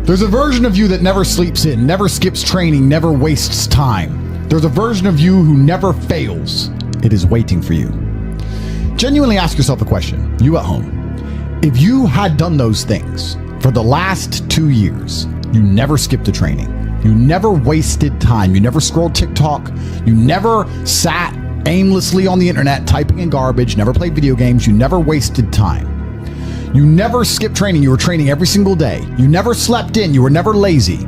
There's a version of you that never sleeps in, never skips training, never wastes time. There's a version of you who never fails. It is waiting for you. Genuinely ask yourself a question, you at home. If you had done those things for the last 2 years, you never skipped a training, you never wasted time, you never scrolled TikTok, you never sat aimlessly on the internet typing in garbage, never played video games, you never wasted time. You never skipped training, you were training every single day. You never slept in, you were never lazy.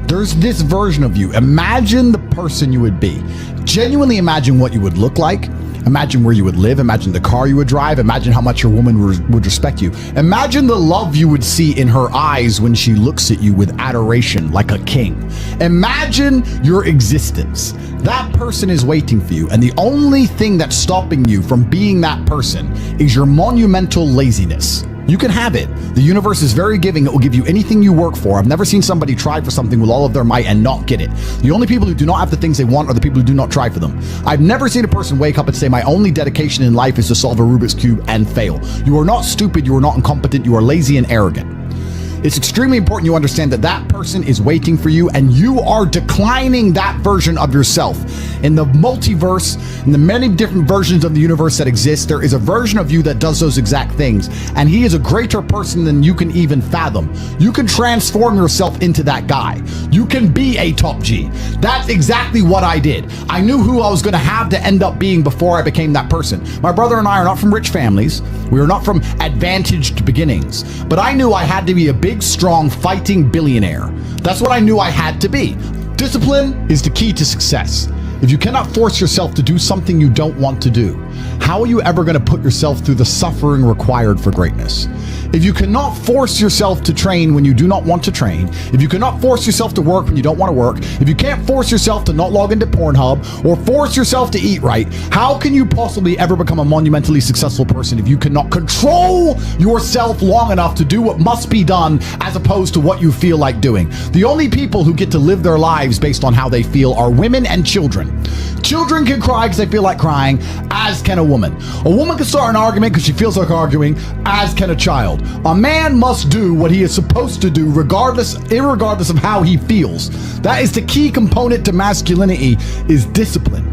There's this version of you. Imagine the person you would be. Genuinely imagine what you would look like. Imagine where you would live. Imagine the car you would drive. Imagine how much your woman would respect you. Imagine the love you would see in her eyes when she looks at you with adoration like a king. Imagine your existence. That person is waiting for you, and the only thing that's stopping you from being that person is your monumental laziness. You can have it. The universe is very giving. It will give you anything you work for. I've never seen somebody try for something with all of their might and not get it. The only people who do not have the things they want are the people who do not try for them. I've never seen a person wake up and say, my only dedication in life is to solve a Rubik's Cube and fail. You are not stupid. You are not incompetent. You are lazy and arrogant. It's extremely important you understand that that person is waiting for you, and you are declining that version of yourself. In the multiverse, in the many different versions of the universe that exist, there is a version of you that does those exact things, and he is a greater person than you can even fathom. You can transform yourself into that guy. You can be a top G. That's exactly what I did. I knew who I was going to have to end up being before I became that person. My brother and I are not from rich families. We are not from advantaged beginnings, but I knew I had to be a big, strong, fighting billionaire. That's what I knew I had to be. Discipline is the key to success. If you cannot force yourself to do something you don't want to do, how are you ever going to put yourself through the suffering required for greatness? If you cannot force yourself to train when you do not want to train, if you cannot force yourself to work when you don't want to work, if you can't force yourself to not log into Pornhub or force yourself to eat right, how can you possibly ever become a monumentally successful person if you cannot control yourself long enough to do what must be done as opposed to what you feel like doing? The only people who get to live their lives based on how they feel are women and children. Children can cry because they feel like crying, as can a woman. A woman can start an argument because she feels like arguing, as can a child. A man must do what he is supposed to do irregardless of how he feels. That is the key component to masculinity, is discipline.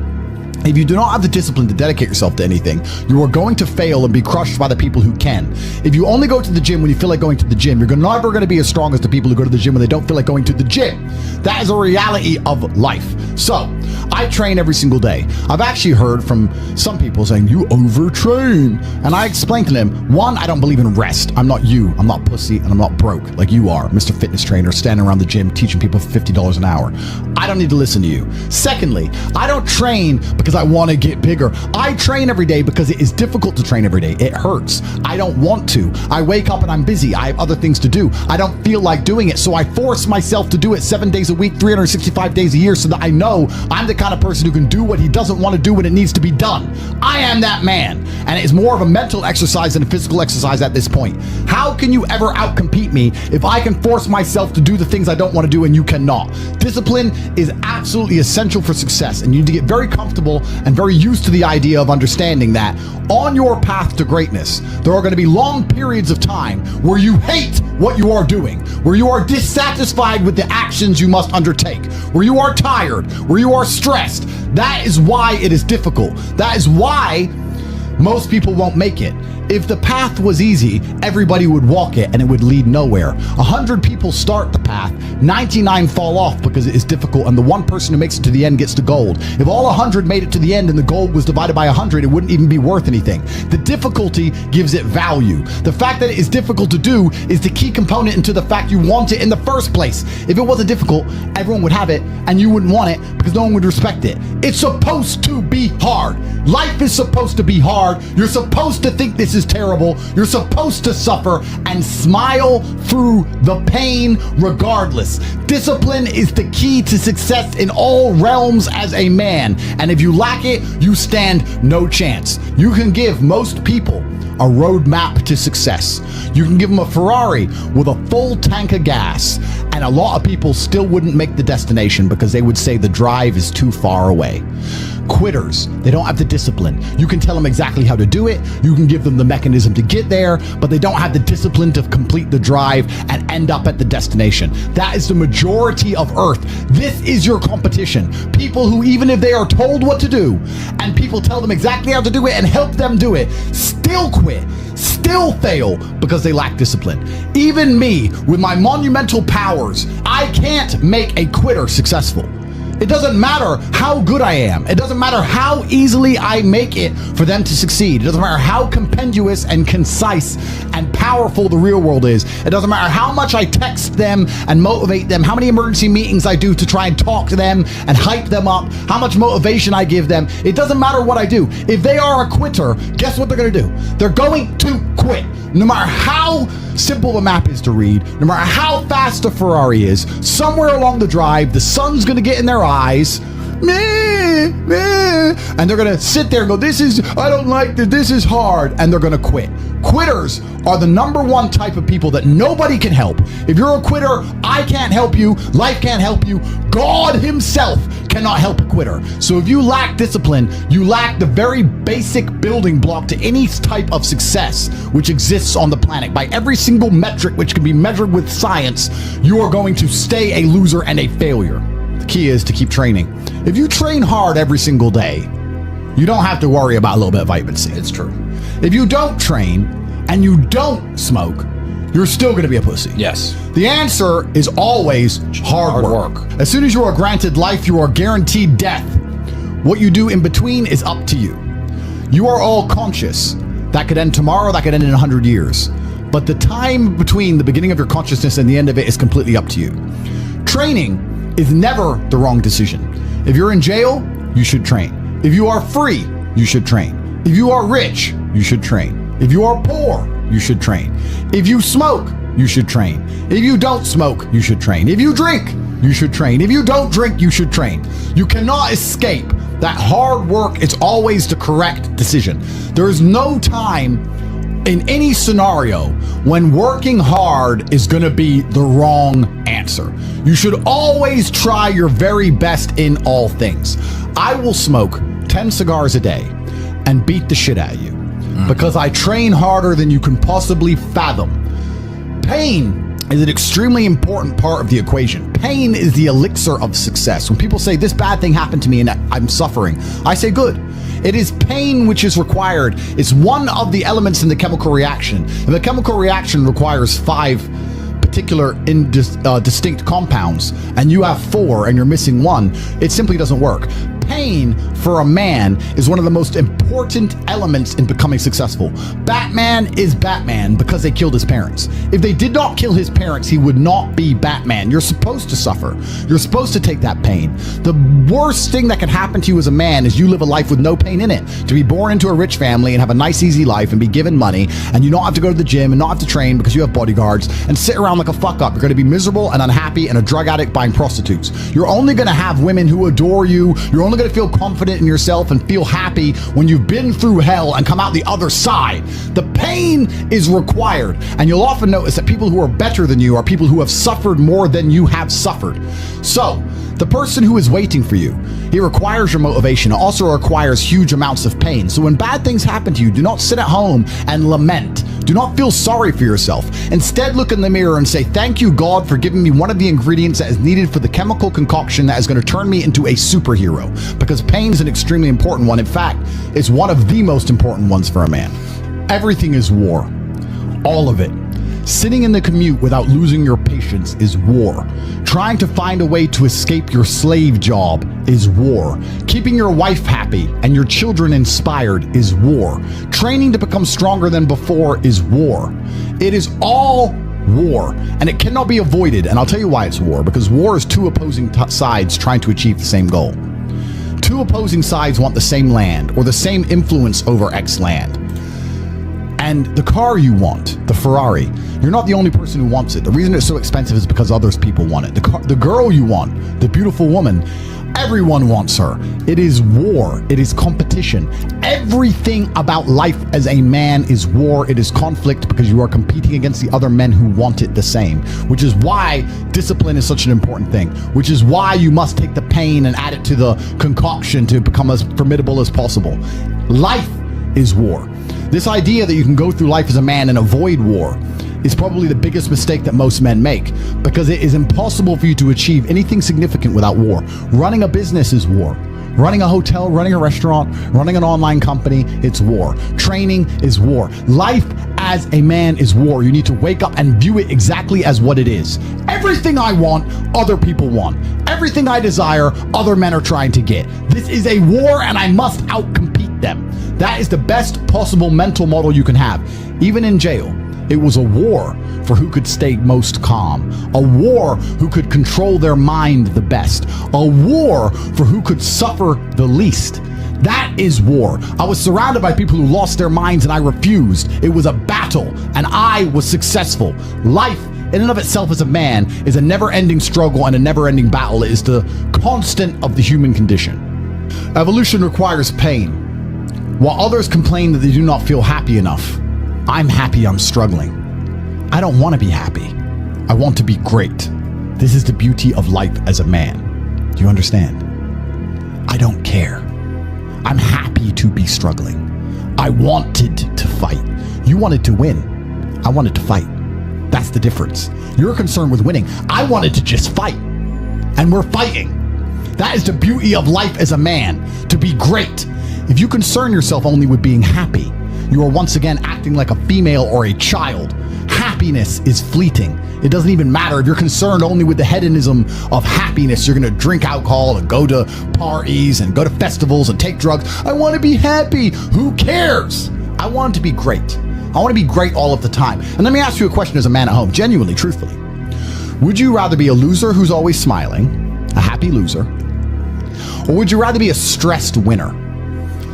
If you do not have the discipline to dedicate yourself to anything, you are going to fail and be crushed by the people who can. If you only go to the gym when you feel like going to the gym, you're never going to be as strong as the people who go to the gym when they don't feel like going to the gym. That is a reality of life. So, I train every single day. I've actually heard from some people saying, you overtrain. And I explained to them, one, I don't believe in rest. I'm not you. I'm not pussy, and I'm not broke like you are, Mr. Fitness Trainer, standing around the gym teaching people for $50 an hour. I don't need to listen to you. Secondly, I don't train because I want to get bigger. I train every day because it is difficult to train every day. It hurts. I don't want to. I wake up and I'm busy. I have other things to do. I don't feel like doing it, so I force myself to do it 7 days a week, 365 days a year, so that I know I'm the kind of person who can do what he doesn't want to do when it needs to be done. I am that man, and it's more of a mental exercise than a physical exercise at this point. How can you ever outcompete me if I can force myself to do the things I don't want to do and you cannot? Discipline is absolutely essential for success, and you need to get very comfortable and very used to the idea of understanding that on your path to greatness, there are going to be long periods of time where you hate what you are doing, where you are dissatisfied with the actions you must undertake, where you are tired, where you are stressed. That is why it is difficult. That is why most people won't make it. If the path was easy, everybody would walk it and it would lead nowhere. 100 people start the path, 99 fall off because it is difficult, and the one person who makes it to the end gets the gold. If all 100 made it to the end and the gold was divided by 100, it wouldn't even be worth anything. The difficulty gives it value. The fact that it is difficult to do is the key component into the fact you want it in the first place. If it wasn't difficult, everyone would have it and you wouldn't want it because no one would respect it. It's supposed to be hard. Life is supposed to be hard. You're supposed to think this is terrible. You're supposed to suffer and smile through the pain regardless. Discipline is the key to success in all realms as a man. And if you lack it, you stand no chance. You can give most people a roadmap to success. You can give them a Ferrari with a full tank of gas, and a lot of people still wouldn't make the destination because they would say the drive is too far away. Quitters, they don't have the discipline. You can tell them exactly how to do it. You can give them the mechanism to get there, but they don't have the discipline to complete the drive and end up at the destination. That is the majority of Earth. This is your competition. People who, even if they are told what to do and people tell them exactly how to do it and help them do it, still quit, still fail because they lack discipline. Even me, with my monumental powers, I can't make a quitter successful. It doesn't matter how good I am. It doesn't matter how easily I make it for them to succeed. It doesn't matter how compendious and concise and powerful the real world is. It doesn't matter how much I text them and motivate them, how many emergency meetings I do to try and talk to them and hype them up, how much motivation I give them. It doesn't matter what I do. If they are a quitter, guess what they're going to do? They're going to quit. No matter how simple the map is to read, no matter how fast the Ferrari is, somewhere along the drive, the sun's going to get in their eyes, and they're going to sit there and go, I don't like this, this is hard, and they're going to quit. Quitters are the number one type of people that nobody can help. If you're a quitter, I can't help you, life can't help you, God himself cannot help a quitter. So if you lack discipline, you lack the very basic building block to any type of success which exists on the planet. By every single metric which can be measured with science, you are going to stay a loser and a failure. The key is to keep training. If you train hard every single day, you don't have to worry about a little bit of vitamin C. It's true. If you don't train and you don't smoke, you're still going to be a pussy. Yes. The answer is always hard work. As soon as you are granted life, you are guaranteed death. What you do in between is up to you. You are all conscious. That could end tomorrow, that could end in 100 years. But the time between the beginning of your consciousness and the end of it is completely up to you. Training is never the wrong decision. If you're in jail, you should train. If you are free, you should train. If you are rich, you should train. If you are poor, you should train. If you smoke, you should train. If you don't smoke, you should train. If you drink, you should train. If you don't drink, you should train. You cannot escape that hard work is always the correct decision. There is no time in any scenario when working hard is going to be the wrong answer. You should always try your very best in all things. I will smoke 10 cigars a day and beat the shit out of you because I train harder than you can possibly fathom. Pain is an extremely important part of the equation. Pain is the elixir of success. When people say this bad thing happened to me and I'm suffering, I say good. It is pain which is required. It's one of the elements in the chemical reaction. And the chemical reaction requires 5 particular distinct compounds, and you have 4 and you're missing 1. It simply doesn't work. Pain for a man is one of the most important elements in becoming successful. Batman is Batman because they killed his parents. If they did not kill his parents, he would not be Batman. You're supposed to suffer. You're supposed to take that pain. The worst thing that can happen to you as a man is you live a life with no pain in it. To be born into a rich family and have a nice easy life and be given money, and you don't have to go to the gym and not have to train because you have bodyguards and sit around like a fuck up. You're going to be miserable and unhappy and a drug addict buying prostitutes. You're only going to have women who adore you. You're only going to feel confident in yourself and feel happy when you've been through hell and come out the other side. The pain is required, and you'll often notice that people who are better than you are people who have suffered more than you have suffered. So the person who is waiting for you, he requires your motivation. It also requires huge amounts of pain. So when bad things happen to you, do not sit at home and lament. Do not feel sorry for yourself. Instead, look in the mirror and say, thank you, God, for giving me one of the ingredients that is needed for the chemical concoction that is going to turn me into a superhero. Because pain is an extremely important one. In fact, it's one of the most important ones for a man. Everything is war. All of it. Sitting in the commute without losing your patience is war. Trying to find a way to escape your slave job is war. Keeping your wife happy and your children inspired is war. Training to become stronger than before is war. It is all war, and it cannot be avoided. And I'll tell you why it's war. Because war is 2 opposing sides trying to achieve the same goal. 2 opposing sides want the same land or the same influence over X land. And the car you want, the Ferrari, you're not the only person who wants it. The reason it's so expensive is because others people want it. The girl you want, the beautiful woman, everyone wants her. It is war. It is competition. Everything about life as a man is war. It is conflict because you are competing against the other men who want it the same, which is why discipline is such an important thing, which is why you must take the pain and add it to the concoction to become as formidable as possible. Life is war. This idea that you can go through life as a man and avoid war is probably the biggest mistake that most men make, because it is impossible for you to achieve anything significant without war. Running a business is war. Running a hotel, running a restaurant, running an online company, it's war. Training is war. Life as a man is war. You need to wake up and view it exactly as what it is. Everything I want, other people want. Everything I desire, other men are trying to get. This is a war and I must outcompete them. That is the best possible mental model you can have. Even in jail, it was a war for who could stay most calm, a war who could control their mind the best, a war for who could suffer the least. That is war. I was surrounded by people who lost their minds and I refused. It was a battle and I was successful. Life in and of itself as a man is a never-ending struggle and a never-ending battle. It is the constant of the human condition. Evolution requires pain. While others complain that they do not feel happy enough, I'm happy I'm struggling. I don't want to be happy. I want to be great. This is the beauty of life as a man. Do you understand? I don't care. I'm happy to be struggling. I wanted to fight. You wanted to win. I wanted to fight. That's the difference. You're concerned with winning. I wanted to just fight. And we're fighting. That is the beauty of life as a man, to be great. If you concern yourself only with being happy, you are once again acting like a female or a child. Happiness is fleeting. It doesn't even matter if you're concerned only with the hedonism of happiness. You're going to drink alcohol and go to parties and go to festivals and take drugs. I want to be happy. Who cares? I want to be great. I want to be great all of the time. And let me ask you a question as a man at home, genuinely, truthfully. Would you rather be a loser who's always smiling, a happy loser, or would you rather be a stressed winner?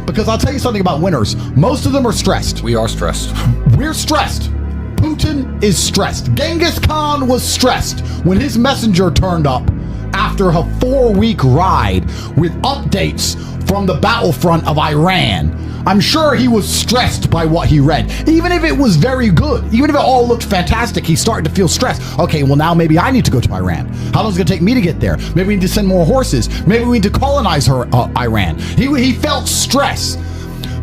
Because I'll tell you something about winners. Most of them are stressed. We are stressed. We're stressed. Putin is stressed. Genghis Khan was stressed when his messenger turned up after a 4-week ride with updates from the battlefront of Iran. I'm sure he was stressed by what he read. Even if it was very good, even if it all looked fantastic, he started to feel stressed. Okay, well now maybe I need to go to Iran. How long is it going to take me to get there? Maybe we need to send more horses. Maybe we need to colonize Iran. He felt stress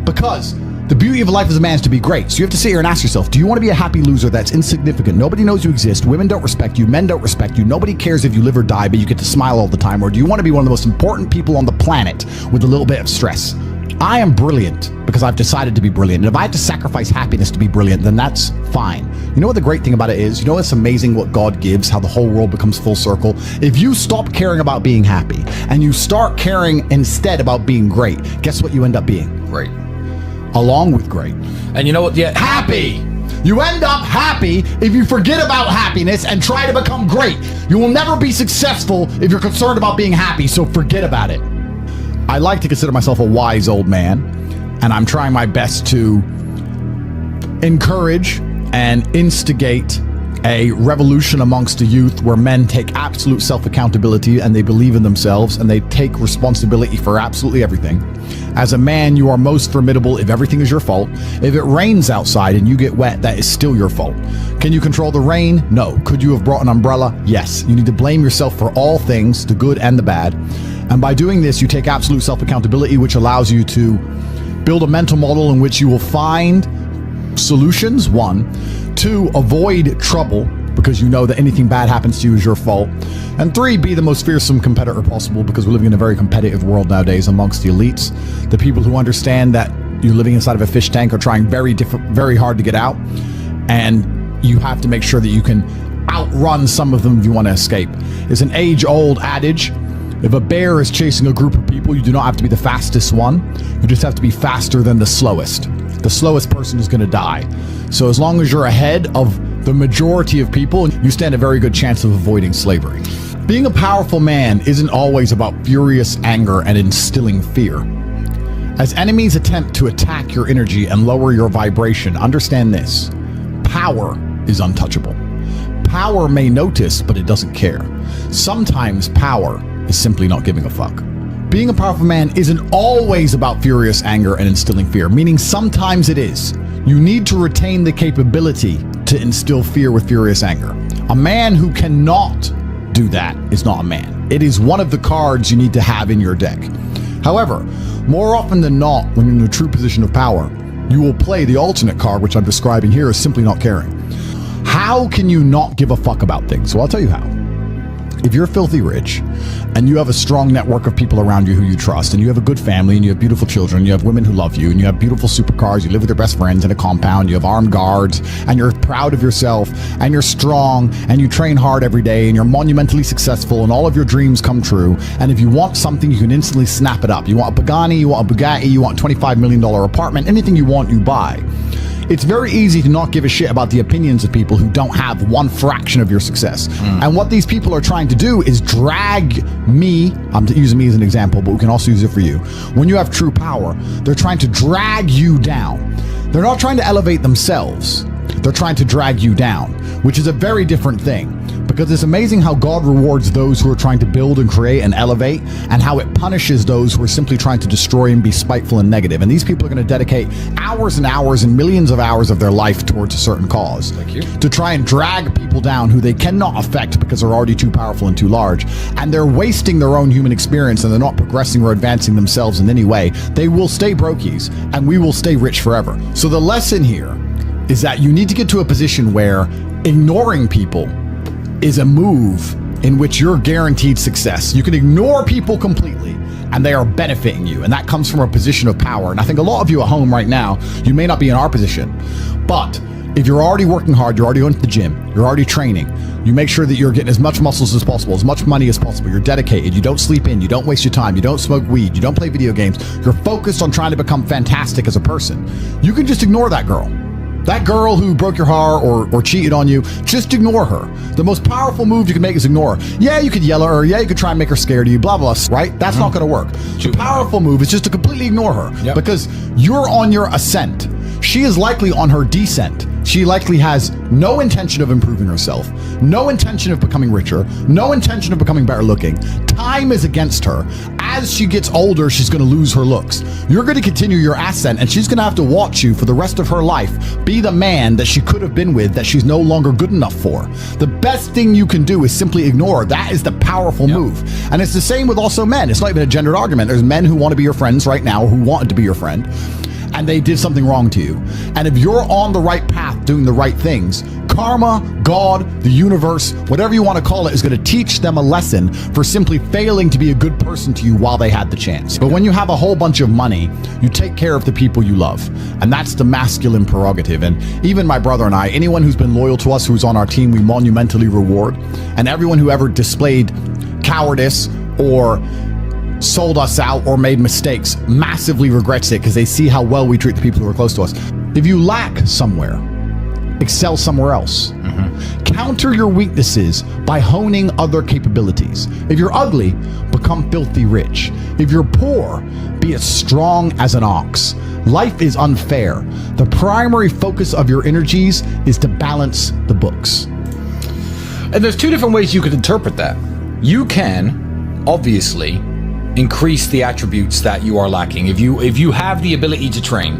because the beauty of life as a man is to be great. So you have to sit here and ask yourself, do you want to be a happy loser that's insignificant? Nobody knows you exist. Women don't respect you. Men don't respect you. Nobody cares if you live or die, but you get to smile all the time. Or do you want to be one of the most important people on the planet with a little bit of stress? I am brilliant because I've decided to be brilliant. And if I have to sacrifice happiness to be brilliant, then that's fine. You know what the great thing about it is? You know it's amazing what God gives, how the whole world becomes full circle? If you stop caring about being happy and you start caring instead about being great, guess what you end up being? Great. Along with great. And you know what? Yeah, happy. You end up happy if you forget about happiness and try to become great. You will never be successful if you're concerned about being happy, so forget about it. I like to consider myself a wise old man, and I'm trying my best to encourage and instigate a revolution amongst the youth where men take absolute self-accountability and they believe in themselves and they take responsibility for absolutely everything. As a man, you are most formidable if everything is your fault. If it rains outside and you get wet, that is still your fault. Can you control the rain? No. Could you have brought an umbrella? Yes. You need to blame yourself for all things, the good and the bad. And by doing this, you take absolute self-accountability, which allows you to build a mental model in which you will find solutions, 1, 2, avoid trouble, because you know that anything bad happens to you is your fault, and 3, be the most fearsome competitor possible, because we're living in a very competitive world nowadays amongst the elites. The people who understand that you're living inside of a fish tank are trying very hard to get out, and you have to make sure that you can outrun some of them if you want to escape. It's an age-old adage. If a bear is chasing a group of people, you do not have to be the fastest one. You just have to be faster than the slowest. The slowest person is going to die. So as long as you're ahead of the majority of people, you stand a very good chance of avoiding slavery. Being a powerful man isn't always about furious anger and instilling fear. As enemies attempt to attack your energy and lower your vibration, understand this: power is untouchable. Power may notice, but it doesn't care. Sometimes power is simply not giving a fuck. Being a powerful man isn't always about furious anger and instilling fear, meaning sometimes it is. You need to retain the capability to instill fear with furious anger. A man who cannot do that is not a man. It is one of the cards you need to have in your deck. However, more often than not, when you're in a true position of power, you will play the alternate card, which I'm describing here, as simply not caring. How can you not give a fuck about things? So I'll tell you how. If you're filthy rich and you have a strong network of people around you who you trust, and you have a good family, and you have beautiful children, you have women who love you, and you have beautiful supercars, you live with your best friends in a compound, you have armed guards, and you're proud of yourself, and you're strong, and you train hard every day, and you're monumentally successful, and all of your dreams come true, and if you want something, you can instantly snap it up. You want a Pagani, you want a Bugatti, you want a $25 million apartment, anything you want, you buy. It's very easy to not give a shit about the opinions of people who don't have one fraction of your success. And what these people are trying to do is drag me, I'm using me as an example, but we can also use it for you. When you have true power, they're trying to drag you down. They're not trying to elevate themselves. They're trying to drag you down, which is a very different thing. Because it's amazing how God rewards those who are trying to build and create and elevate, and how it punishes those who are simply trying to destroy and be spiteful and negative. And these people are going to dedicate hours and hours and millions of hours of their life towards a certain cause to try and drag people down who they cannot affect because they're already too powerful and too large. And they're wasting their own human experience, and they're not progressing or advancing themselves in any way. They will stay brokies, and we will stay rich forever. So the lesson here is that you need to get to a position where ignoring people is a move in which you're guaranteed success. You can ignore people completely and they are benefiting you. And that comes from a position of power. And I think a lot of you at home right now, you may not be in our position, but if you're already working hard, you're already going to the gym, you're already training, you make sure that you're getting as much muscles as possible, as much money as possible, you're dedicated, you don't sleep in, you don't waste your time, you don't smoke weed, you don't play video games, you're focused on trying to become fantastic as a person, you can just ignore that girl. That girl who broke your heart or cheated on you, just ignore her. The most powerful move you can make is ignore her. Yeah, you could yell at her. Yeah, you could try and make her scared of you, blah, blah, right? That's not going to work. The powerful move is just to completely ignore her because you're on your ascent. She is likely on her descent. She likely has no intention of improving herself, no intention of becoming richer, no intention of becoming better looking. Time is against her. As she gets older, she's going to lose her looks. You're going to continue your ascent, and she's going to have to watch you for the rest of her life be the man that she could have been with that she's no longer good enough for. The best thing you can do is simply ignore. That is the powerful move. And it's the same with also men. It's not even a gendered argument. There's men who want to be your friends right now, who wanted to be your friend, and they did something wrong to you. And if you're on the right path doing the right things, karma, God, the universe, whatever you want to call it, is going to teach them a lesson for simply failing to be a good person to you while they had the chance. But when you have a whole bunch of money, you take care of the people you love. And that's the masculine prerogative. And even my brother and I, anyone who's been loyal to us, who's on our team, we monumentally reward. And everyone who ever displayed cowardice or sold us out or made mistakes massively regrets it because they see how well we treat the people who are close to us. If you lack somewhere, excel somewhere else. Counter your weaknesses by honing other capabilities. If you're ugly, become filthy rich. If you're poor, be as strong as an ox. Life is unfair. The primary focus of your energies is to balance the books. And there's two different ways you could interpret that. You can, obviously, increase the attributes that you are lacking. If you have the ability to train,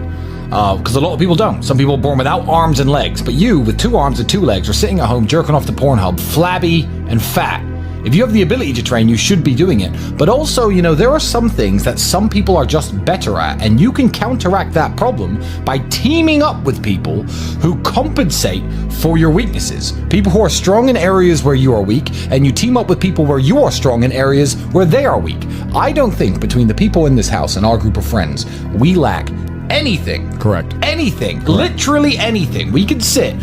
because a lot of people don't. Some people are born without arms and legs, but you, with 2 arms and 2 legs, are sitting at home jerking off the Pornhub, flabby and fat. If you have the ability to train, you should be doing it. But also, there are some things that some people are just better at, and you can counteract that problem by teaming up with people who compensate for your weaknesses. People who are strong in areas where you are weak, and you team up with people where you are strong in areas where they are weak. I don't think between the people in this house and our group of friends, we lack anything. Correct. Anything. Correct. Literally anything. We can sit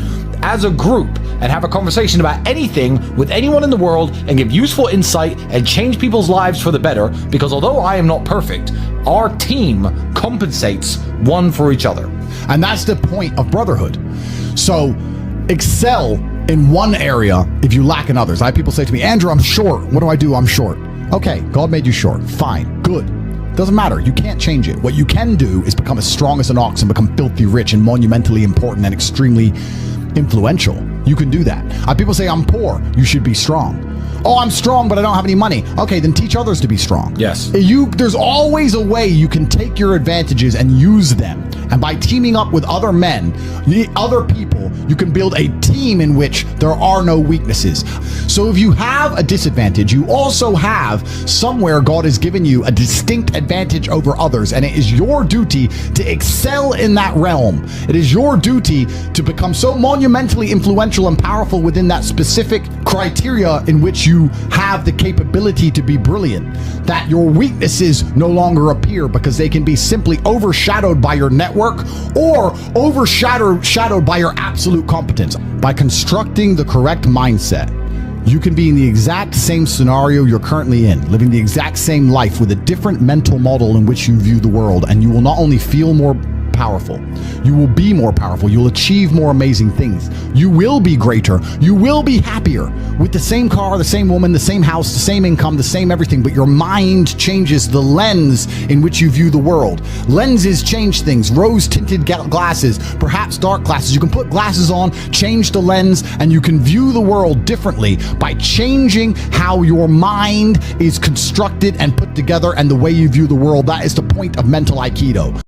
as a group and have a conversation about anything with anyone in the world and give useful insight and change people's lives for the better, because although I am not perfect, our team compensates one for each other. And that's the point of brotherhood. So excel in one area if you lack in others. I have people say to me, Andrew, I'm short. What do I do? I'm short. Okay, God made you short. Fine. Good. Doesn't matter. You can't change it. What you can do is become as strong as an ox and become filthy rich and monumentally important and extremely influential. You can do that. People say, I'm poor. You should be strong. Oh, I'm strong, but I don't have any money. Okay, then teach others to be strong. Yes. There's always a way you can take your advantages and use them. And by teaming up with other men, other people, you can build a team in which there are no weaknesses. So if you have a disadvantage, you also have somewhere God has given you a distinct advantage over others. And it is your duty to excel in that realm. It is your duty to become so monumentally influential and powerful within that specific criteria in which you have the capability to be brilliant, that your weaknesses no longer appear because they can be simply overshadowed by your network or overshadowed by your absolute competence. By constructing the correct mindset, you can be in the exact same scenario you're currently in, living the exact same life with a different mental model in which you view the world, and you will not only feel more powerful, you will be more powerful, you'll achieve more amazing things, you will be greater, you will be happier with the same car, the same woman, the same house, the same income, the same everything, but your mind changes the lens in which you view the world. Lenses change things. Rose-tinted glasses, perhaps dark glasses. You can put glasses on, change the lens, and you can view the world differently by changing how your mind is constructed and put together and the way you view the world. That is the point of mental Aikido.